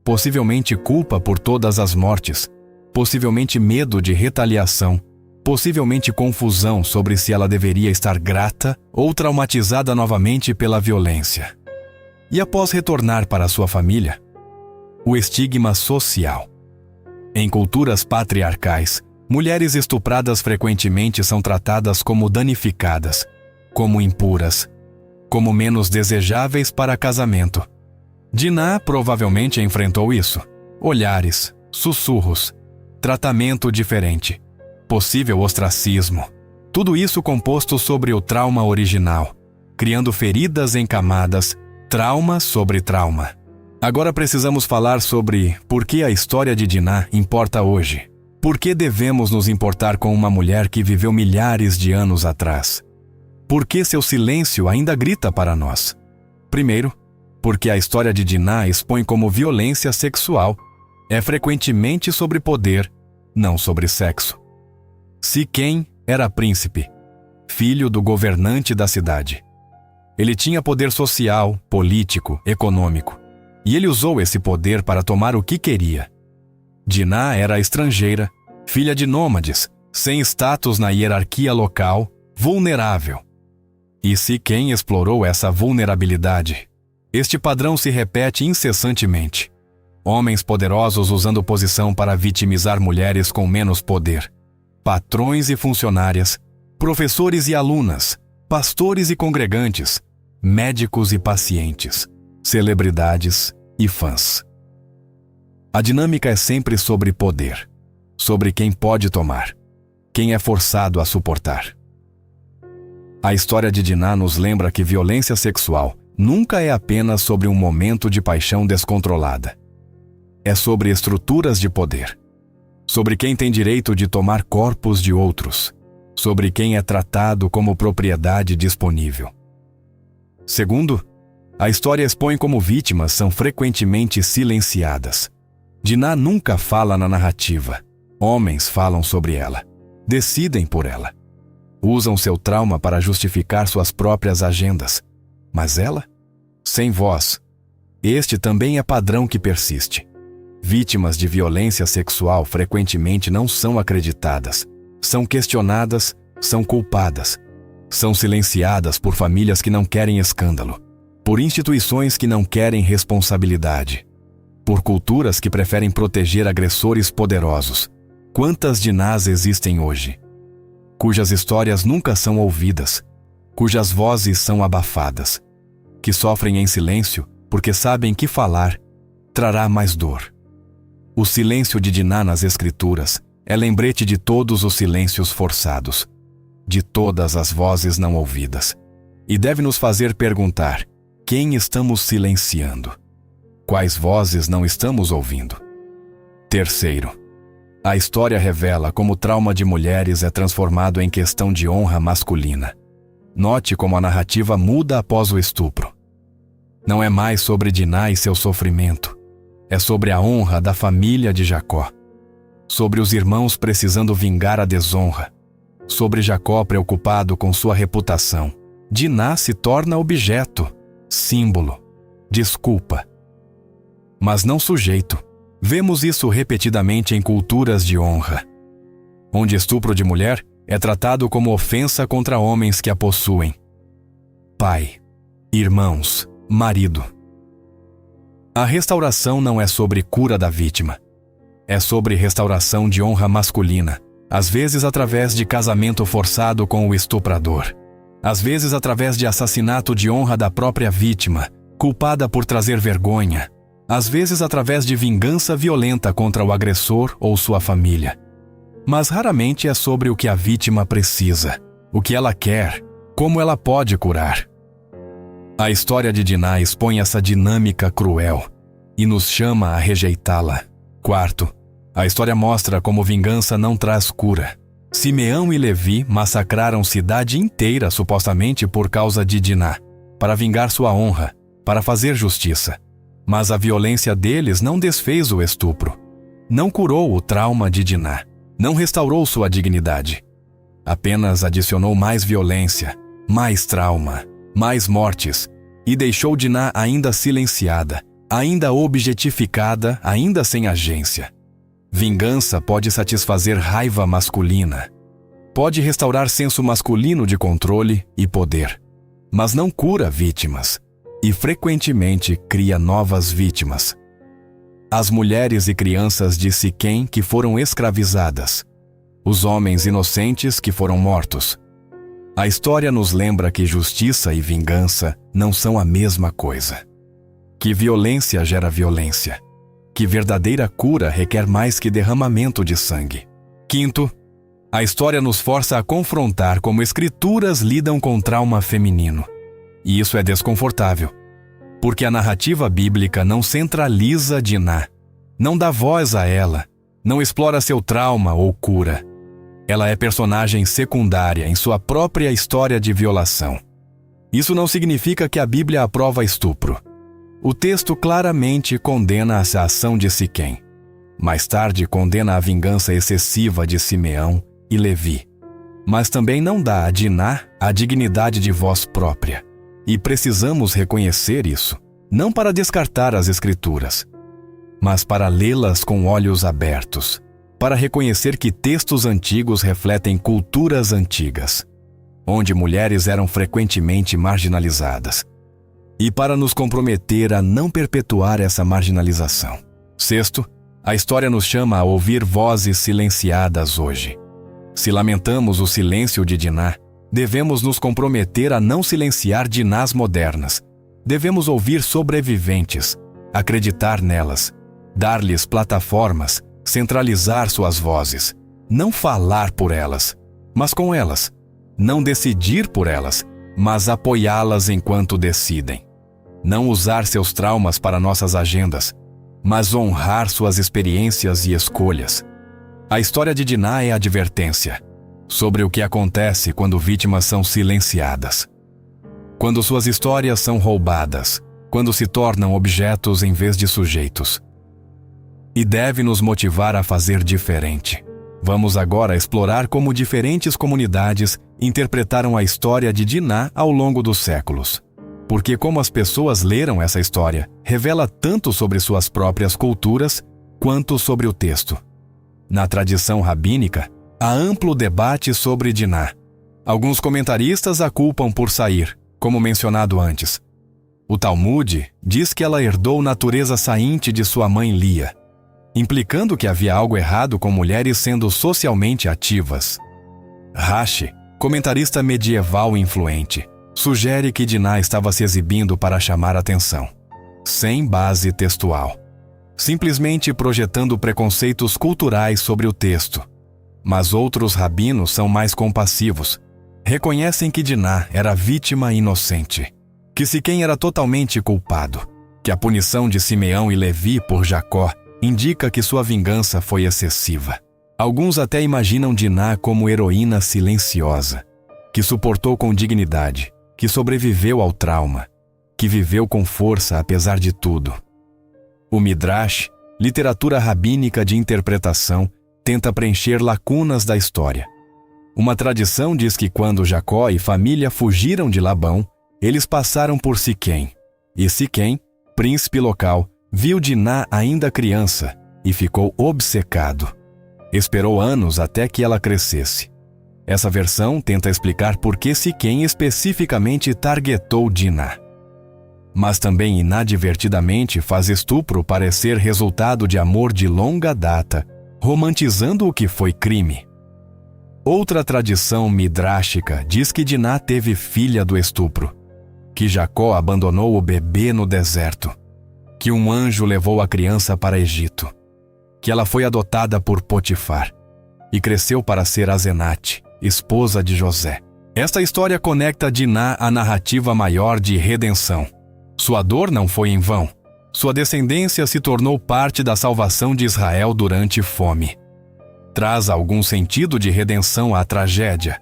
Speaker 1: possivelmente culpa por todas as mortes, possivelmente medo de retaliação, possivelmente confusão sobre se ela deveria estar grata ou traumatizada novamente pela violência. E após retornar para sua família, o estigma social. Em culturas patriarcais, mulheres estupradas frequentemente são tratadas como danificadas, como impuras, como menos desejáveis para casamento. Diná provavelmente enfrentou isso. Olhares, sussurros, tratamento diferente, possível ostracismo. Tudo isso composto sobre o trauma original, criando feridas em camadas, trauma sobre trauma. Agora precisamos falar sobre por que a história de Diná importa hoje. Por que devemos nos importar com uma mulher que viveu milhares de anos atrás? Por que seu silêncio ainda grita para nós? Primeiro, porque a história de Diná expõe como violência sexual é frequentemente sobre poder, não sobre sexo. Siquém era príncipe, filho do governante da cidade. Ele tinha poder social, político, econômico, e ele usou esse poder para tomar o que queria. Diná era estrangeira, filha de nômades, sem status na hierarquia local, vulnerável. E Siquém explorou essa vulnerabilidade. Este padrão se repete incessantemente. Homens poderosos usando posição para vitimizar mulheres com menos poder. Patrões e funcionárias, professores e alunas, pastores e congregantes, médicos e pacientes, celebridades e fãs. A dinâmica é sempre sobre poder, sobre quem pode tomar, quem é forçado a suportar. A história de Diná nos lembra que violência sexual nunca é apenas sobre um momento de paixão descontrolada. É sobre estruturas de poder, sobre quem tem direito de tomar corpos de outros, sobre quem é tratado como propriedade disponível. Segundo, a história expõe como vítimas são frequentemente silenciadas. Diná nunca fala na narrativa. Homens falam sobre ela, decidem por ela. Usam seu trauma para justificar suas próprias agendas. Mas ela? Sem voz. Este também é padrão que persiste. Vítimas de violência sexual frequentemente não são acreditadas, são questionadas, são culpadas, são silenciadas por famílias que não querem escândalo, por instituições que não querem responsabilidade, por culturas que preferem proteger agressores poderosos. Quantas Dinás existem hoje, cujas histórias nunca são ouvidas, cujas vozes são abafadas, que sofrem em silêncio porque sabem que falar trará mais dor. O silêncio de Diná nas Escrituras é lembrete de todos os silêncios forçados, de todas as vozes não ouvidas, e deve nos fazer perguntar: quem estamos silenciando? Quais vozes não estamos ouvindo? Terceiro, a história revela como o trauma de mulheres é transformado em questão de honra masculina. Note como a narrativa muda após o estupro. Não é mais sobre Diná e seu sofrimento. É sobre a honra da família de Jacó. Sobre os irmãos precisando vingar a desonra. Sobre Jacó preocupado com sua reputação. Diná se torna objeto, símbolo, desculpa. Mas não sujeito. Vemos isso repetidamente em culturas de honra, onde estupro de mulher é tratado como ofensa contra homens que a possuem. Pai, Irmãos, marido. A restauração não é sobre cura da vítima. É sobre restauração de honra masculina, às vezes através de casamento forçado com o estuprador. Às vezes através de assassinato de honra da própria vítima, culpada por trazer vergonha. Às vezes através de vingança violenta contra o agressor ou sua família. Mas raramente é sobre o que a vítima precisa, o que ela quer, como ela pode curar. A história de Diná expõe essa dinâmica cruel e nos chama a rejeitá-la. Quarto, a história mostra como vingança não traz cura. Simeão e Levi massacraram cidade inteira supostamente por causa de Diná, para vingar sua honra, para fazer justiça. Mas a violência deles não desfez o estupro. Não curou o trauma de Diná. Não restaurou sua dignidade. Apenas adicionou mais violência, mais trauma, mais mortes, e deixou Diná ainda silenciada, ainda objetificada, ainda sem agência. Vingança pode satisfazer raiva masculina. Pode restaurar senso masculino de controle e poder. Mas não cura vítimas. E frequentemente cria novas vítimas. As mulheres e crianças de Siquém que foram escravizadas. Os homens inocentes que foram mortos. A história nos lembra que justiça e vingança não são a mesma coisa. Que violência gera violência. Que verdadeira cura requer mais que derramamento de sangue. Quinto, a história nos força a confrontar como escrituras lidam com trauma feminino. E isso é desconfortável, porque a narrativa bíblica não centraliza Diná, não dá voz a ela, não explora seu trauma ou cura. Ela é personagem secundária em sua própria história de violação. Isso não significa que a Bíblia aprova estupro. O texto claramente condena a ação de Siquém. Mais tarde condena a vingança excessiva de Simeão e Levi. Mas também não dá a Diná a dignidade de voz própria. E precisamos reconhecer isso, não para descartar as Escrituras, mas para lê-las com olhos abertos, para reconhecer que textos antigos refletem culturas antigas, onde mulheres eram frequentemente marginalizadas, e para nos comprometer a não perpetuar essa marginalização. Sexto, a história nos chama a ouvir vozes silenciadas hoje. Se lamentamos o silêncio de Diná, devemos nos comprometer a não silenciar Dinás modernas. Devemos ouvir sobreviventes, acreditar nelas, dar-lhes plataformas, centralizar suas vozes, não falar por elas, mas com elas, não decidir por elas, mas apoiá-las enquanto decidem. Não usar seus traumas para nossas agendas, mas honrar suas experiências e escolhas. A história de Diná é advertência sobre o que acontece quando vítimas são silenciadas. Quando suas histórias são roubadas, quando se tornam objetos em vez de sujeitos. E deve nos motivar a fazer diferente. Vamos agora explorar como diferentes comunidades interpretaram a história de Diná ao longo dos séculos. Porque como as pessoas leram essa história, revela tanto sobre suas próprias culturas, quanto sobre o texto. Na tradição rabínica, há amplo debate sobre Diná. Alguns comentaristas a culpam por sair, como mencionado antes. O Talmud diz que ela herdou natureza sainte de sua mãe Lia, implicando que havia algo errado com mulheres sendo socialmente ativas. Rashi, comentarista medieval influente, sugere que Diná estava se exibindo para chamar atenção, sem base textual, simplesmente projetando preconceitos culturais sobre o texto. Mas outros rabinos são mais compassivos. Reconhecem que Diná era vítima inocente, que Siquém era totalmente culpado, que a punição de Simeão e Levi por Jacó indica que sua vingança foi excessiva. Alguns até imaginam Diná como heroína silenciosa, que suportou com dignidade, que sobreviveu ao trauma, que viveu com força apesar de tudo. O Midrash, literatura rabínica de interpretação, tenta preencher lacunas da história. Uma tradição diz que quando Jacó e família fugiram de Labão, eles passaram por Siquém. E Siquém, príncipe local, viu Diná ainda criança e ficou obcecado. Esperou anos até que ela crescesse. Essa versão tenta explicar por que Siquém especificamente targetou Diná. mas também inadvertidamente faz estupro parecer resultado de amor de longa data, romantizando o que foi crime. Outra tradição midráshica diz que Diná teve filha do estupro, que Jacó abandonou o bebê no deserto, que um anjo levou a criança para Egito, que ela foi adotada por Potifar e cresceu para ser Asenate, esposa de José. Esta história conecta Diná à narrativa maior de redenção. Sua dor não foi em vão. Sua descendência se tornou parte da salvação de Israel durante fome. Traz algum sentido de redenção à tragédia,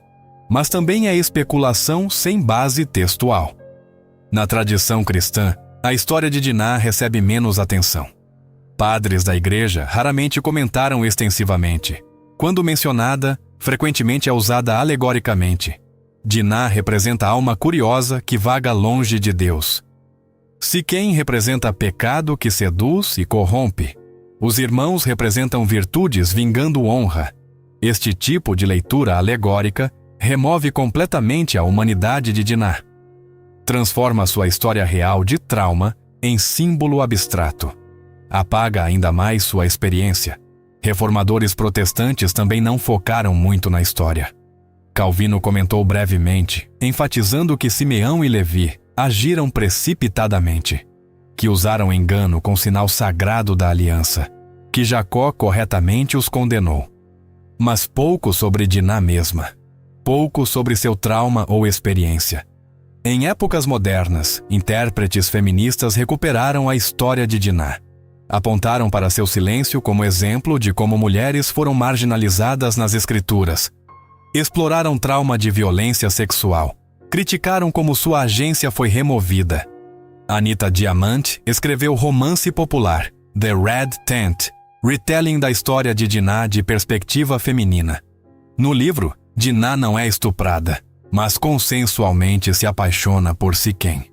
Speaker 1: mas também é especulação sem base textual. Na tradição cristã, a história de Diná recebe menos atenção. Padres da igreja raramente comentaram extensivamente. Quando mencionada, frequentemente é usada alegoricamente. Diná representa a alma curiosa que vaga longe de Deus. Siquém representa pecado que seduz e corrompe. Os irmãos representam virtudes vingando honra. Este tipo de leitura alegórica remove completamente a humanidade de Diná. Transforma sua história real de trauma em símbolo abstrato. Apaga ainda mais sua experiência. Reformadores protestantes também não focaram muito na história. Calvino comentou brevemente, enfatizando que Simeão e Levi agiram precipitadamente, que usaram engano com sinal sagrado da aliança, que Jacó corretamente os condenou. Mas pouco sobre Diná mesma, pouco sobre seu trauma ou experiência. Em épocas modernas, intérpretes feministas recuperaram a história de Diná. Apontaram para seu silêncio como exemplo de como mulheres foram marginalizadas nas escrituras. Exploraram trauma de violência sexual. Criticaram como sua agência foi removida. Anita Diamant escreveu romance popular, The Red Tent, retelling da história de Diná de perspectiva feminina. No livro, Diná não é estuprada, mas consensualmente se apaixona por Siquém.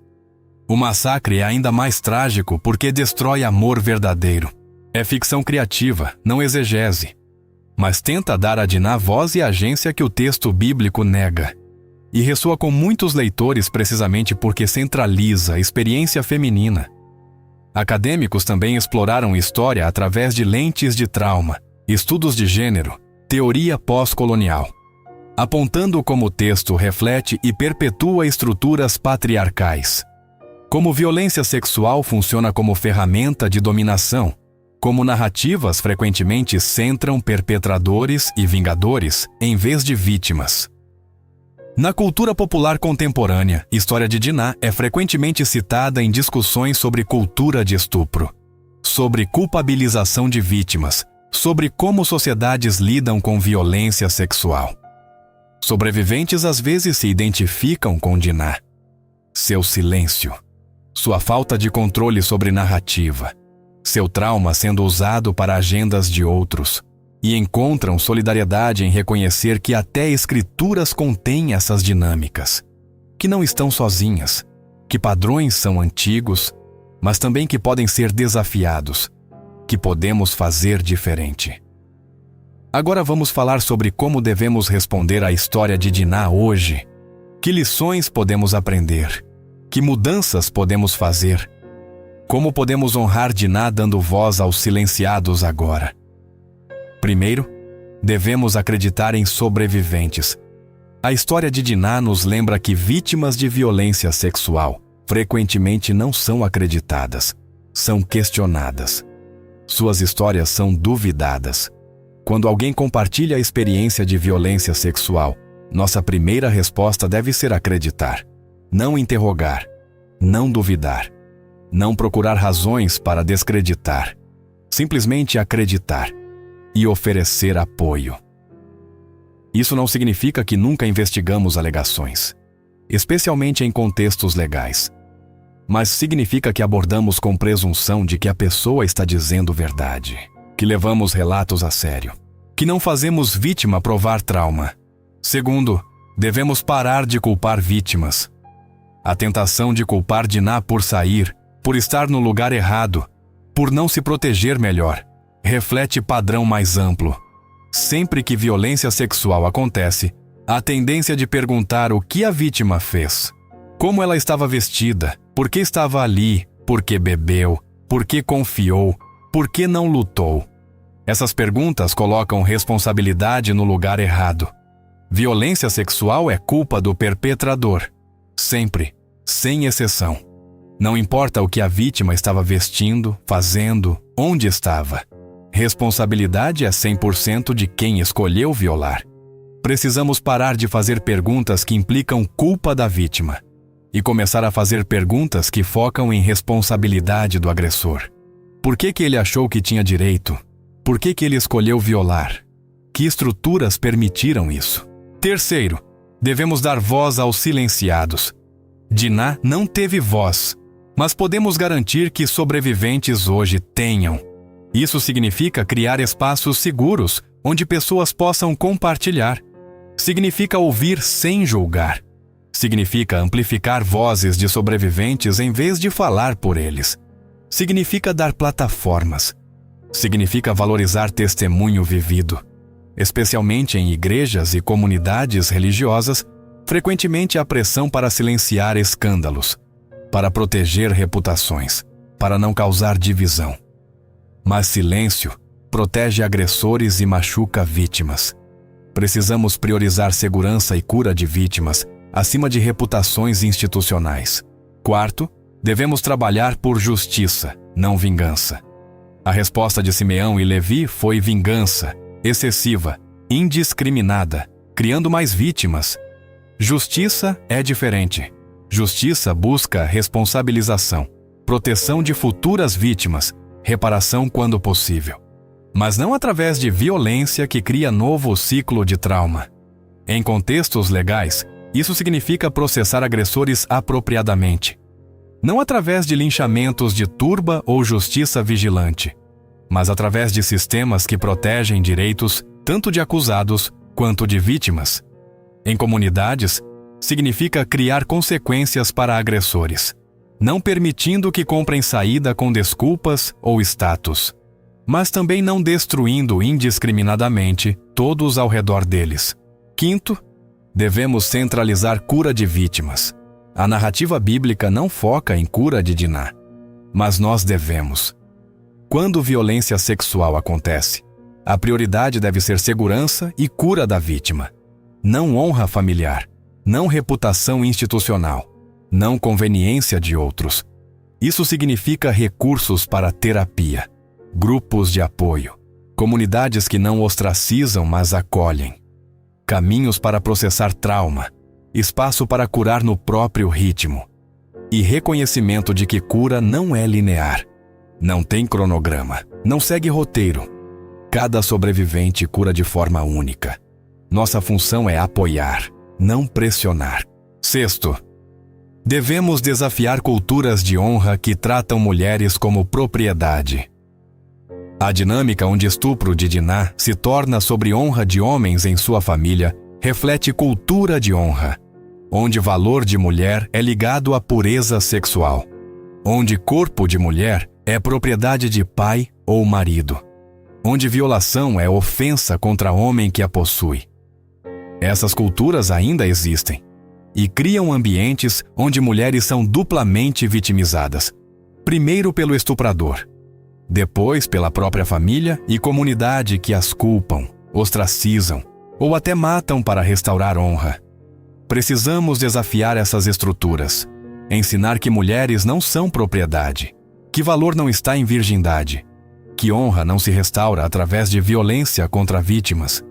Speaker 1: O massacre é ainda mais trágico porque destrói amor verdadeiro. É ficção criativa, não exegese, mas tenta dar a Diná voz e agência que o texto bíblico nega. E ressoa com muitos leitores precisamente porque centraliza a experiência feminina. Acadêmicos também exploraram história através de lentes de trauma, estudos de gênero, teoria pós-colonial, apontando como o texto reflete e perpetua estruturas patriarcais. Como violência sexual funciona como ferramenta de dominação, como narrativas frequentemente centram perpetradores e vingadores em vez de vítimas. Na cultura popular contemporânea, a história de Diná é frequentemente citada em discussões sobre cultura de estupro, sobre culpabilização de vítimas, sobre como sociedades lidam com violência sexual. Sobreviventes às vezes se identificam com Diná. Seu silêncio, sua falta de controle sobre narrativa, seu trauma sendo usado para agendas de outros, e encontram solidariedade em reconhecer que até escrituras contêm essas dinâmicas, que não estão sozinhas, que padrões são antigos, mas também que podem ser desafiados, que podemos fazer diferente. Agora vamos falar sobre como devemos responder à história de Diná hoje. Que lições podemos aprender? Que mudanças podemos fazer? Como podemos honrar Diná dando voz aos silenciados agora? Primeiro, devemos acreditar em sobreviventes. A história de Diná nos lembra que vítimas de violência sexual frequentemente não são acreditadas, são questionadas. Suas histórias são duvidadas. Quando alguém compartilha a experiência de violência sexual, nossa primeira resposta deve ser acreditar, não interrogar, não duvidar, não procurar razões para descreditar, simplesmente acreditar e oferecer apoio. Isso não significa que nunca investigamos alegações, especialmente em contextos legais, mas significa que abordamos com presunção de que a pessoa está dizendo verdade, que levamos relatos a sério, que não fazemos vítima provar trauma. Segundo, devemos parar de culpar vítimas. A tentação de culpar Diná por sair, por estar no lugar errado, por não se proteger melhor, reflete padrão mais amplo. Sempre que violência sexual acontece, há tendência de perguntar o que a vítima fez, como ela estava vestida, Por que estava ali? Por que bebeu? Por que confiou? Por que não lutou? Essas perguntas colocam responsabilidade no lugar errado. Violência sexual é culpa do perpetrador. Sempre, sem exceção. Não importa o que a vítima estava vestindo, fazendo, onde estava. Responsabilidade é 100% de quem escolheu violar. Precisamos parar de fazer perguntas que implicam culpa da vítima e começar a fazer perguntas que focam em responsabilidade do agressor. Por que ele achou que tinha direito? Por que ele escolheu violar? Que estruturas permitiram isso? Terceiro, devemos dar voz aos silenciados. Dinah não teve voz, mas podemos garantir que sobreviventes hoje tenham. Isso significa criar espaços seguros onde pessoas possam compartilhar. Significa ouvir sem julgar. Significa amplificar vozes de sobreviventes em vez de falar por eles. Significa dar plataformas. Significa valorizar testemunho vivido. Especialmente em igrejas e comunidades religiosas, frequentemente há pressão para silenciar escândalos, para proteger reputações, para não causar divisão. Mas silêncio protege agressores e machuca vítimas. Precisamos priorizar segurança e cura de vítimas acima de reputações institucionais. Quarto, devemos trabalhar por justiça, não vingança. A resposta de Simeão e Levi foi vingança, excessiva, indiscriminada, criando mais vítimas. Justiça é diferente. Justiça busca responsabilização, proteção de futuras vítimas, reparação quando possível. Mas não através de violência que cria novo ciclo de trauma. Em contextos legais, isso significa processar agressores apropriadamente. Não através de linchamentos de turba ou justiça vigilante, mas através de sistemas que protegem direitos tanto de acusados quanto de vítimas. Em comunidades, significa criar consequências para agressores, não permitindo que comprem saída com desculpas ou status, mas também não destruindo indiscriminadamente todos ao redor deles. Quinto, devemos centralizar cura de vítimas. A narrativa bíblica não foca em cura de Dinah, mas nós devemos. Quando violência sexual acontece, a prioridade deve ser segurança e cura da vítima. Não honra familiar, não reputação institucional, não conveniência de outros. Isso significa recursos para terapia, grupos de apoio, comunidades que não ostracizam, mas acolhem, caminhos para processar trauma, espaço para curar no próprio ritmo e reconhecimento de que cura não é linear, não tem cronograma, não segue roteiro. Cada sobrevivente cura de forma única. Nossa função é apoiar, não pressionar. Sexto, devemos desafiar culturas de honra que tratam mulheres como propriedade. A dinâmica onde estupro de Dinah se torna sobre honra de homens em sua família reflete cultura de honra, onde valor de mulher é ligado à pureza sexual, onde corpo de mulher é propriedade de pai ou marido, onde violação é ofensa contra homem que a possui. Essas culturas ainda existem e criam ambientes onde mulheres são duplamente vitimizadas, primeiro pelo estuprador, depois pela própria família e comunidade que as culpam, ostracizam ou até matam para restaurar honra. Precisamos desafiar essas estruturas, ensinar que mulheres não são propriedade, que valor não está em virgindade, que honra não se restaura através de violência contra vítimas,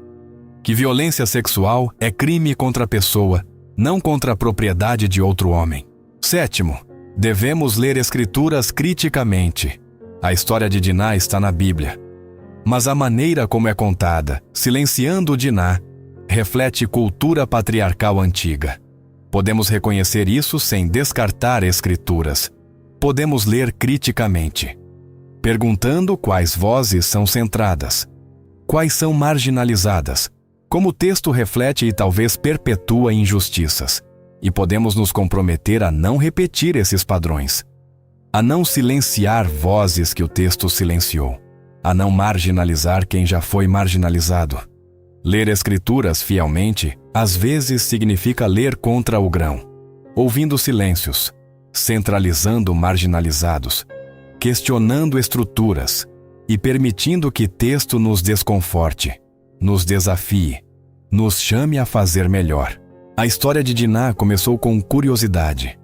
Speaker 1: que violência sexual é crime contra a pessoa, não contra a propriedade de outro homem. Sétimo, devemos ler escrituras criticamente. A história de Dinah está na Bíblia, mas a maneira como é contada, silenciando Dinah, reflete cultura patriarcal antiga. Podemos reconhecer isso sem descartar escrituras. Podemos ler criticamente, perguntando quais vozes são centradas, quais são marginalizadas, como o texto reflete e talvez perpetua injustiças, e podemos nos comprometer a não repetir esses padrões, a não silenciar vozes que o texto silenciou, a não marginalizar quem já foi marginalizado. Ler escrituras fielmente, às vezes significa ler contra o grão, ouvindo silêncios, centralizando marginalizados, questionando estruturas e permitindo que texto nos desconforte, nos desafie, nos chame a fazer melhor. A história de Diná começou com curiosidade.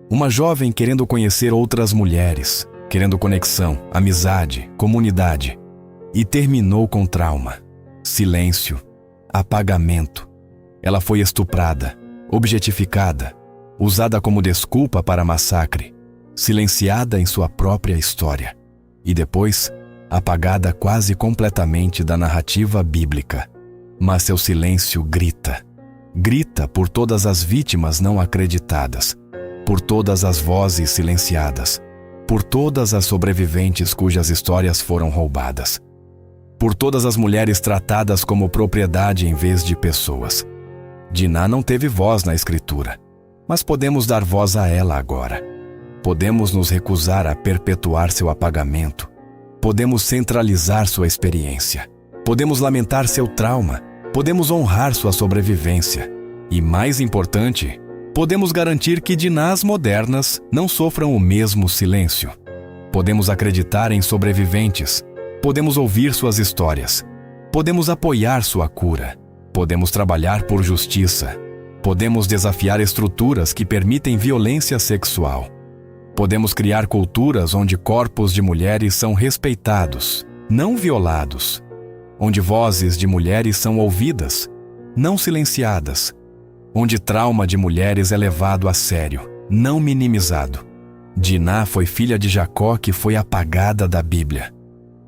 Speaker 1: Uma jovem querendo conhecer outras mulheres, querendo conexão, amizade, comunidade. E terminou com trauma, silêncio, apagamento. Ela foi estuprada, objetificada, usada como desculpa para massacre, silenciada em sua própria história. E depois, apagada quase completamente da narrativa bíblica. Mas seu silêncio grita. Grita por todas as vítimas não acreditadas, por todas as vozes silenciadas, por todas as sobreviventes cujas histórias foram roubadas, por todas as mulheres tratadas como propriedade em vez de pessoas. Diná não teve voz na escritura, mas podemos dar voz a ela agora. Podemos nos recusar a perpetuar seu apagamento. Podemos centralizar sua experiência. Podemos lamentar seu trauma. Podemos honrar sua sobrevivência. E, mais importante, podemos garantir que Dinás modernas não sofram o mesmo silêncio. Podemos acreditar em sobreviventes. Podemos ouvir suas histórias. Podemos apoiar sua cura. Podemos trabalhar por justiça. Podemos desafiar estruturas que permitem violência sexual. Podemos criar culturas onde corpos de mulheres são respeitados, não violados. Onde vozes de mulheres são ouvidas, não silenciadas. Onde trauma de mulheres é levado a sério, não minimizado. Diná foi filha de Jacó que foi apagada da Bíblia.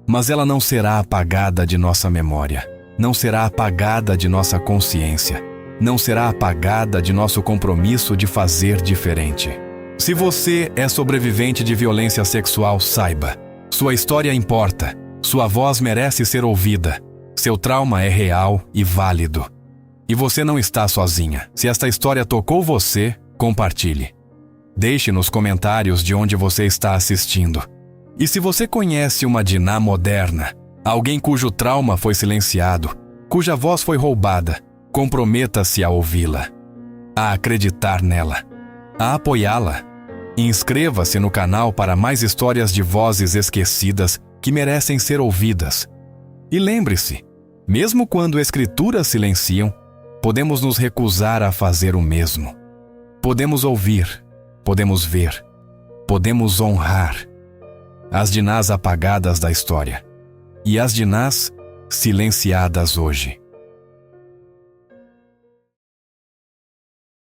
Speaker 1: Mas ela não será apagada de nossa memória, não será apagada de nossa consciência, não será apagada de nosso compromisso de fazer diferente. Se você é sobrevivente de violência sexual, saiba, sua história importa, sua voz merece ser ouvida, seu trauma é real e válido. E você não está sozinha. Se esta história tocou você, compartilhe. Deixe nos comentários de onde você está assistindo. E se você conhece uma Diná moderna, alguém cujo trauma foi silenciado, cuja voz foi roubada, comprometa-se a ouvi-la, a acreditar nela, a apoiá-la. Inscreva-se no canal para mais histórias de vozes esquecidas que merecem ser ouvidas. E lembre-se, mesmo quando escrituras silenciam, podemos nos recusar a fazer o mesmo. Podemos ouvir, podemos ver, podemos honrar as Dinás apagadas da história e as Dinás silenciadas hoje.